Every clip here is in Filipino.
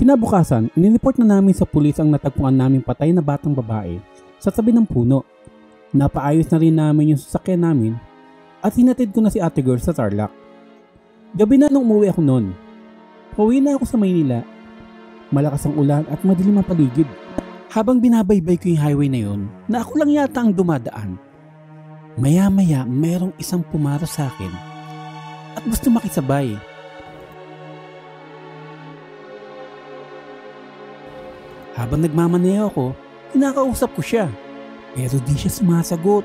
Kinabukasan, inireport na namin sa pulis ang natagpuan naming patay na batang babae sa tabi ng puno. Napaayos na rin namin yung sasakyan namin at hinatid ko na si Ate Girl sa Tarlac. Gabi na nung umuwi ako noon. Pauwi na ako sa Maynila. Malakas ang ulan at madilim ang paligid. Habang binabaybay ko yung highway na yon, na ako lang yata ang dumadaan. Maya-maya mayroong isang pumara sa akin at gusto makisabay. Habang nagmamaneho ako, kinakausap ko siya. Pero di siya sumasagot.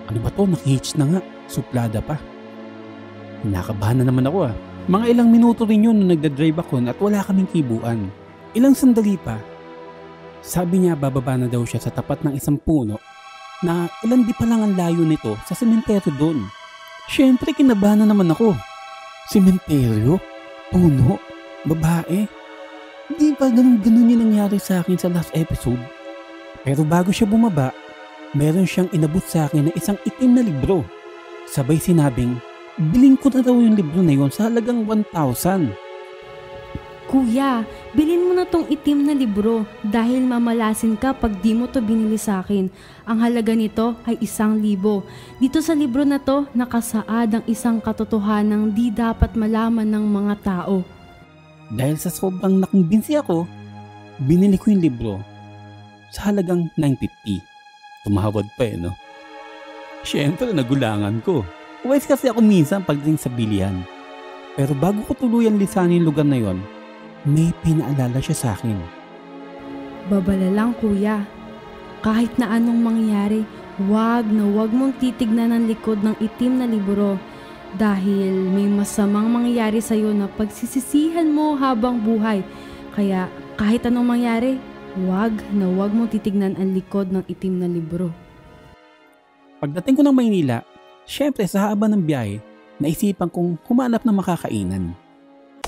Ano ba to? Naki-hitch na nga. Suplada pa. Kinakabahan na naman ako . Mga ilang minuto rin yun nung nagdadrive ako at wala kaming kibuan. Ilang sandali pa, sabi niya bababa na daw siya sa tapat ng isang puno na ilan di pa lang ang layo nito sa sementeryo doon. Siyempre kinabahan na naman ako. Sementeryo? Puno? Babae? Di ba ganun yung nangyari sa akin sa last episode? Pero bago siya bumaba, meron siyang inabot sa akin na isang itim na libro. Sabay sinabing, bilhin ko na daw yung libro na yon sa halagang 1,000. Kuya, bilhin mo na tong itim na libro dahil mamalasin ka pag di mo to binili sa akin. Ang halaga nito ay 1,000. Dito sa libro na to, nakasaad ang isang katotohanang di dapat malaman ng mga tao. Dahil sa sobrang nakumbinsi ako, binili ko yung libro sa halagang 950. Tumawad pa no? Siyempre nagulangan ko. Uwais kasi ako minsan pagdating sa bilihan. Pero bago ko tuluyan lisanin yung lugar na yon, may pinaalala siya sa akin. Babala lang kuya. Kahit na anong mangyari, wag mong titignan ang likod ng itim na libro. Dahil may masamang mangyayari sa'yo na pagsisisihan mo habang buhay. Kaya kahit anong mangyari, wag mong titignan ang likod ng itim na libro. Pagdating ko ng Maynila, syempre sa haba ng biyahe, naisipan kong humanap ng makakainan.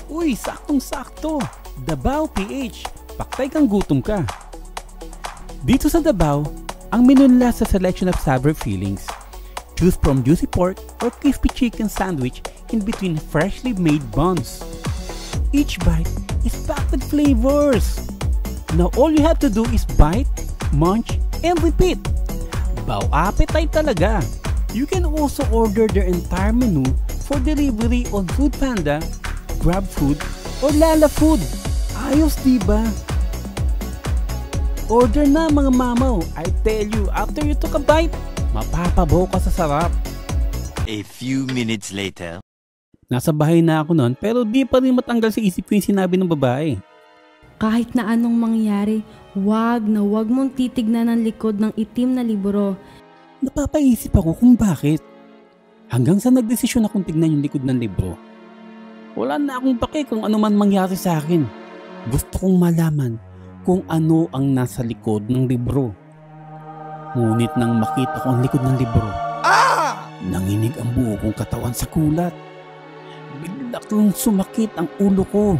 Uy, saktong-sakto! Dabao PH, paktay kang gutom ka. Dito sa Dabao, ang menu nila sa selection of savory fillings. Choose from juicy pork or crispy chicken sandwich in between freshly made buns. Each bite is packed with flavors. Now all you have to do is bite, munch, and repeat. Bao appetite talaga. You can also order their entire menu for delivery on Foodpanda, GrabFood, or Lala Food. Ayos diba? Order na mga mamaw. I tell you, after you took a bite, mapapabaw ka sa sarap. A few minutes later. Nasa bahay na ako noon pero di pa rin matanggal sa isip ko yung sinabi ng babae. Kahit na anong mangyari, wag mong titignan ang likod ng itim na libro. Napapaisip ako kung bakit. Hanggang sa nagdesisyon akong tignan yung likod ng libro. Wala na akong pake kung ano man mangyari sa akin. Gusto kong malaman kung ano ang nasa likod ng libro. Ngunit nang makita ko ang likod ng libro, nanginig ang buo kong katawan sa kulat. Bigla kong sumakit ang ulo ko.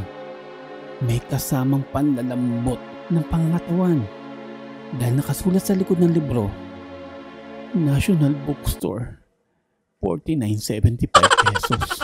May kasamang panlalambot ng pangangatawan. Dahil nakasulat sa likod ng libro, National Bookstore, 49.75 pesos.